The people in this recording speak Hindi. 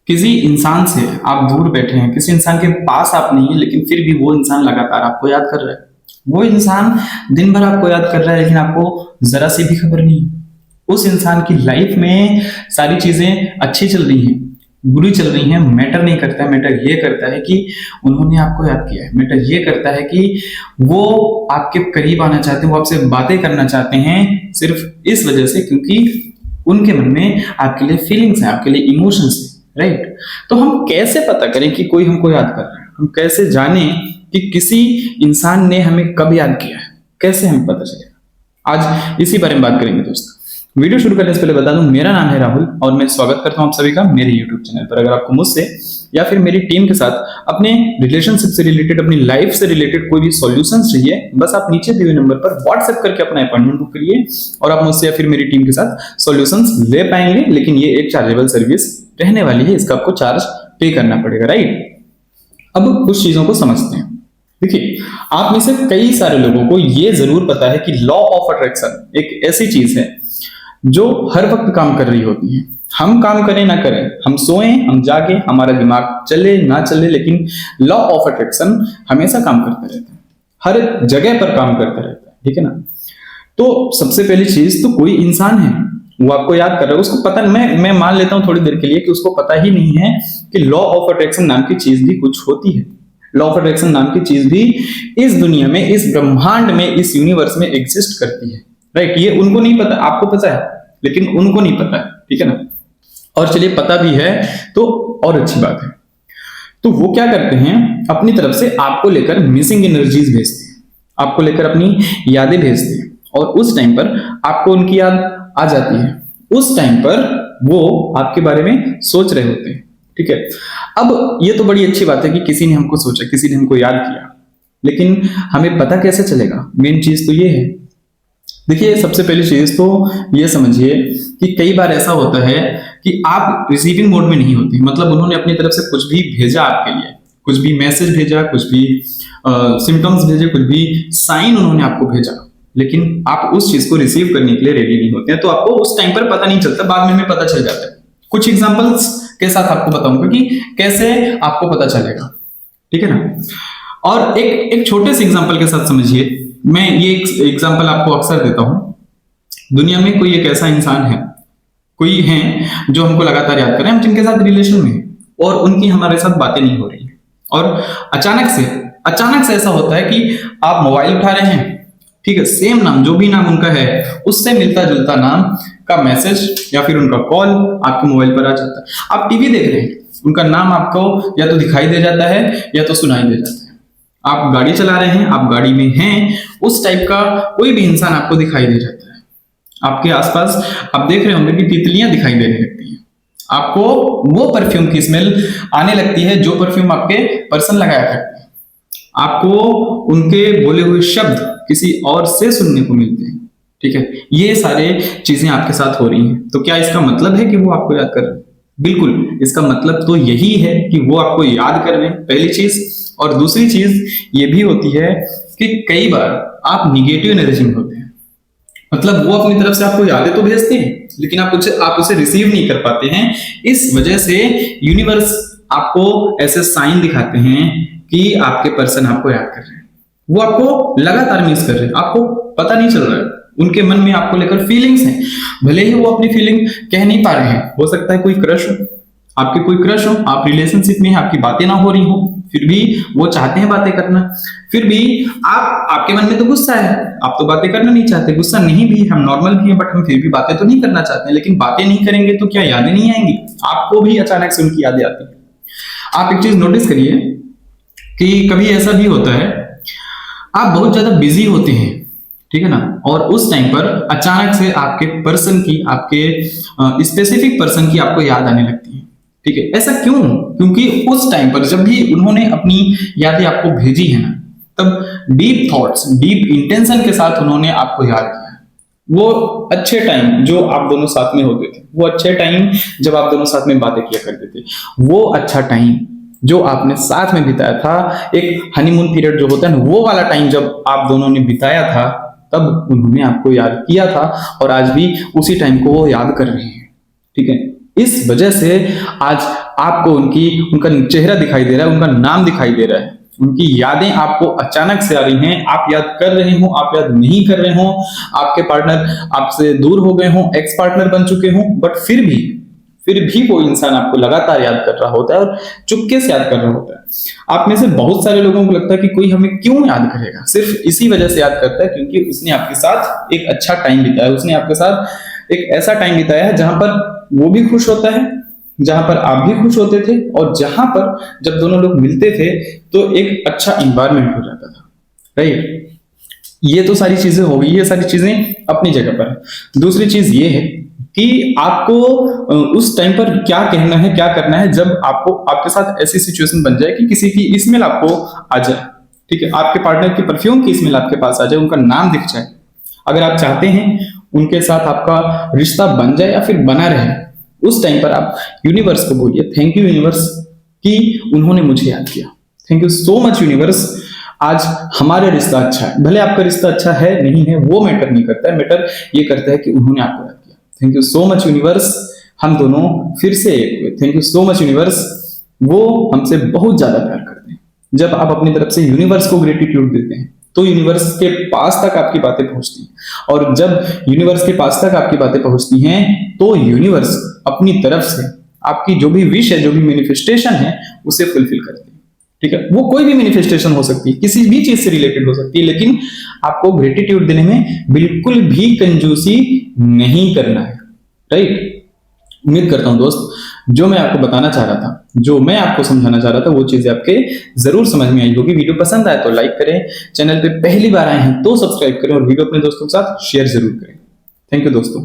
किसी इंसान से आप दूर बैठे हैं, किसी इंसान के पास आप नहीं है, लेकिन फिर भी वो इंसान लगातार आपको याद कर रहा है। वो इंसान दिन भर आपको याद कर रहा है, लेकिन आपको जरा सी भी खबर नहीं है। उस इंसान की लाइफ में सारी चीजें अच्छी चल रही हैं, बुरी चल रही हैं, मैटर नहीं करता है। मैटर ये करता है कि उन्होंने आपको याद किया है। मैटर ये करता है कि वो आपके करीब आना चाहते हैं, वो आपसे बातें करना चाहते हैं, सिर्फ इस वजह से क्योंकि उनके मन में आपके लिए फीलिंग्स है, आपके लिए इमोशंस है, राइट। तो हम कैसे पता करें कि कोई हमको याद कर रहा है? हम कैसे जाने कि किसी इंसान ने हमें कब याद किया है? कैसे हमें पता चलेगा? आज इसी बारे में बात करेंगे दोस्तों। वीडियो शुरू करने से पहले बता दूं, मेरा नाम है राहुल और मैं स्वागत करता हूं आप सभी का मेरे YouTube चैनल पर। अगर आपको मुझसे या फिर मेरी टीम के साथ अपने रिलेशनशिप से रिलेटेड, अपनी लाइफ से रिलेटेड कोई भी सॉल्यूशंस चाहिए, बस आप नीचे दिए हुए नंबर पर व्हाट्सएप करके अपना अपॉइंटमेंट बुक करिए और आप मुझसे या फिर मेरी टीम के साथ सॉल्यूशंस ले पाएंगे। लेकिन ये एक चार्जेबल सर्विस रहने वाली है, इसका आपको चार्ज पे करना पड़ेगा, राइट। अब कुछ चीजों को समझते हैं। देखिए, आप में से कई सारे लोगों को ये जरूर पता है कि लॉ ऑफ अट्रैक्शन एक ऐसी चीज है जो हर वक्त काम कर रही होती है। हम काम करें ना करें, हम सोएं, हम जागे, हमारा दिमाग चले ना चले, लेकिन लॉ ऑफ अट्रैक्शन हमेशा काम करता रहता है, हर जगह पर काम करता रहता है, ठीक है ना। तो सबसे पहली चीज तो कोई इंसान है, वो आपको याद कर रहा है, उसको पता, मैं मान लेता हूं थोड़ी देर के लिए कि उसको पता ही नहीं है कि लॉ ऑफ अट्रैक्शन नाम की चीज भी कुछ होती है। लॉ ऑफ अट्रैक्शन नाम की चीज भी इस दुनिया में, इस ब्रह्मांड में, इस यूनिवर्स में एग्जिस्ट करती है, राइट। ये उनको नहीं पता, आपको पता है, लेकिन उनको नहीं पता है, ठीक है ना। और चलिए पता भी है तो और अच्छी बात है। तो वो क्या करते हैं, अपनी तरफ से आपको लेकर मिसिंग एनर्जीज भेजते हैं, आपको लेकर अपनी यादें भेजते हैं, और उस टाइम पर आपको उनकी याद आ जाती है। उस टाइम पर वो आपके बारे में सोच रहे होते हैं, ठीक है। अब ये तो बड़ी अच्छी बात है कि किसी ने हमको सोचा, किसी ने हमको याद किया, लेकिन हमें पता कैसे चलेगा? मेन चीज तो ये है। देखिए, सबसे पहली चीज तो ये समझिए कि कई बार ऐसा होता है कि आप रिसीविंग मोड में नहीं होती, मतलब उन्होंने अपनी तरफ से कुछ भी भेजा आपके लिए, कुछ भी मैसेज भेजा, कुछ भी सिम्टम्स भेजे, कुछ भी साइन उन्होंने आपको भेजा, लेकिन आप उस चीज को रिसीव करने के लिए रेडी नहीं होते हैं। तो आपको उस टाइम पर पता नहीं चलता, बाद में हमें पता चल जाता है। कुछ एग्जांपल्स के साथ आपको बताऊंगा कि कैसे आपको पता चलेगा, ठीक है ना। और एक छोटे से एग्जांपल के साथ समझिए। मैं ये एग्जांपल आपको अक्सर देता हूं। दुनिया में कोई एक ऐसा इंसान है, कोई है जो हमको लगातार याद कर रहे हैं, हम जिनके साथ रिलेशन में हैं और उनकी हमारे साथ बातें नहीं हो रही है, और अचानक से ऐसा होता है कि आप मोबाइल उठा रहे हैं, ठीक है, सेम नाम, जो भी नाम उनका है उससे मिलता जुलता नाम का मैसेज या फिर उनका कॉल आपके मोबाइल पर आ जाता है। आप टीवी देख रहे हैं, उनका नाम आपको या तो दिखाई दे जाता है या तो सुनाई दे जाता है। आप गाड़ी चला रहे हैं, आप गाड़ी में हैं, उस टाइप का कोई भी इंसान आपको दिखाई दे जाता है। आपके आसपास आप देख रहे होंगे कि तितलियां दिखाई देने लगती हैं, आपको वो परफ्यूम की स्मेल आने लगती है जो परफ्यूम आपके पर्सन लगाया करते हैं, आपको उनके बोले हुए शब्द किसी और से सुनने को मिलते हैं, ठीक है। ये सारे चीजें आपके साथ हो रही हैं। तो क्या इसका मतलब है कि वो आपको याद कर रहे हैं? बिल्कुल, इसका मतलब तो यही है कि वो आपको याद कर रहे हैं, पहली चीज। और दूसरी चीज ये भी होती है कि कई बार आप निगेटिव एनर्जी में होते हैं, मतलब वो अपनी तरफ से आपको यादें तो भेजते हैं, लेकिन आप उसे रिसीव नहीं कर पाते हैं। इस वजह से यूनिवर्स आपको ऐसे साइन दिखाते हैं कि आपके पर्सन आपको याद कर रहे हैं, वो आपको लगातार मिस कर रहे हैं, आपको पता नहीं चल रहा है। उनके मन में आपको लेकर फीलिंग्स हैं, भले ही वो अपनी फीलिंग कह नहीं पा रहे हैं। हो सकता है कोई क्रश हो, आपके कोई क्रश हो, आप रिलेशनशिप में हैं, आपकी बातें ना हो रही हो, फिर भी वो चाहते हैं बातें करना। फिर भी आपके मन में तो गुस्सा है, आप तो बातें करना नहीं चाहते। गुस्सा नहीं भी, हम नॉर्मल भी हैं, बट हम फिर भी बातें तो नहीं करना चाहते हैं। लेकिन बातें नहीं करेंगे तो क्या यादें नहीं आएंगी? आपको भी अचानक से उनकी यादें आती है। आप एक चीज नोटिस करिए कि कभी ऐसा भी होता है, आप बहुत ज्यादा बिजी होते हैं, ठीक है ना, और उस टाइम पर अचानक से आपके पर्सन की, आपके स्पेसिफिक पर्सन की आपको याद आने लगती है, ठीक है। ऐसा क्यों? क्योंकि उस टाइम पर जब भी उन्होंने अपनी यादें आपको भेजी है ना, तब डीप थॉट्स, डीप इंटेंशन के साथ उन्होंने आपको याद किया। वो अच्छे टाइम जो आप दोनों साथ में होते थे, वो अच्छे टाइम जब आप दोनों साथ में बातें किया करते थे, वो अच्छा टाइम जो आपने साथ में बिताया था, एक हनीमून पीरियड जो होता है ना, वो वाला टाइम जब आप दोनों ने बिताया था, तब उन्होंने आपको याद किया था और आज भी उसी टाइम को वो याद कर रहे हैं, ठीक है। इस वजह से आज आपको उनका चेहरा दिखाई दे रहा है, उनका नाम दिखाई दे रहा है, उनकी यादें आपको अचानक से आ रही हैं, आप याद कर रहे हो, आप याद नहीं कर रहे हो, आपके पार्टनर आपसे दूर हो गए हो, एक्स पार्टनर बन चुके हो, बट फिर भी वो इंसान आपको लगातार याद कर रहा होता है और चुपके से याद कर रहा होता है। आप में से बहुत सारे लोगों को लगता है कि कोई हमें क्यों याद करेगा, सिर्फ इसी वजह से याद करता है क्योंकि उसने आपके साथ एक अच्छा टाइम बिताया, उसने आपके साथ एक ऐसा टाइम बिताया है जहां पर वो भी खुश होता है, जहां पर आप भी खुश होते थे, और जहां पर जब दोनों लोग मिलते थे तो एक अच्छा इन्वायरमेंट हो जाता था, राइट। ये तो सारी चीजें हो गई, ये सारी चीजें अपनी जगह पर है। दूसरी चीज ये है कि आपको उस टाइम पर क्या कहना है, क्या करना है जब आपके साथ ऐसी सिचुएशन बन जाए कि किसी की स्मेल आपको आ जाए, ठीक है, आपके पार्टनर की परफ्यूम की स्मेल आपके पास आ जाए, उनका नाम दिख जाए। अगर आप चाहते हैं उनके साथ आपका रिश्ता बन जाए या फिर बना रहे, उस टाइम पर आप यूनिवर्स को बोलिए, थैंक यू यूनिवर्स कि उन्होंने मुझे याद किया, thank you so much universe, आज हमारा रिश्ता अच्छा है। भले आपका रिश्ता अच्छा है नहीं है वो मैटर नहीं करता है, मैटर ये करता है कि उन्होंने आपको याद किया। Thank you so much universe, हम दोनों फिर से एक हुए। Thank you so much universe, वो हमसे बहुत ज्यादा प्यार करते हैं। जब आप अपनी तरफ से यूनिवर्स को ग्रेटिट्यूड देते हैं तो यूनिवर्स के पास तक आपकी बातें पहुंचती हैं, और जब यूनिवर्स के पास तक आपकी बातें पहुंचती हैं तो यूनिवर्स अपनी तरफ से आपकी जो भी विश है, जो भी मैनिफेस्टेशन है, उसे फुलफिल करती है, ठीक है। वो कोई भी मैनिफेस्टेशन हो सकती है, किसी भी चीज से रिलेटेड हो सकती है, लेकिन आपको ग्रेटिट्यूड देने में बिल्कुल भी कंजूसी नहीं करना है, राइट। उम्मीद करता हूं दोस्त, जो मैं आपको बताना चाह रहा था, जो मैं आपको समझाना चाह रहा था, वो चीजें आपके जरूर समझ में आई होगी। वीडियो पसंद आए तो लाइक करें, चैनल पे पहली बार आए हैं तो सब्सक्राइब करें, और वीडियो अपने दोस्तों के साथ शेयर जरूर करें। थैंक यू दोस्तों।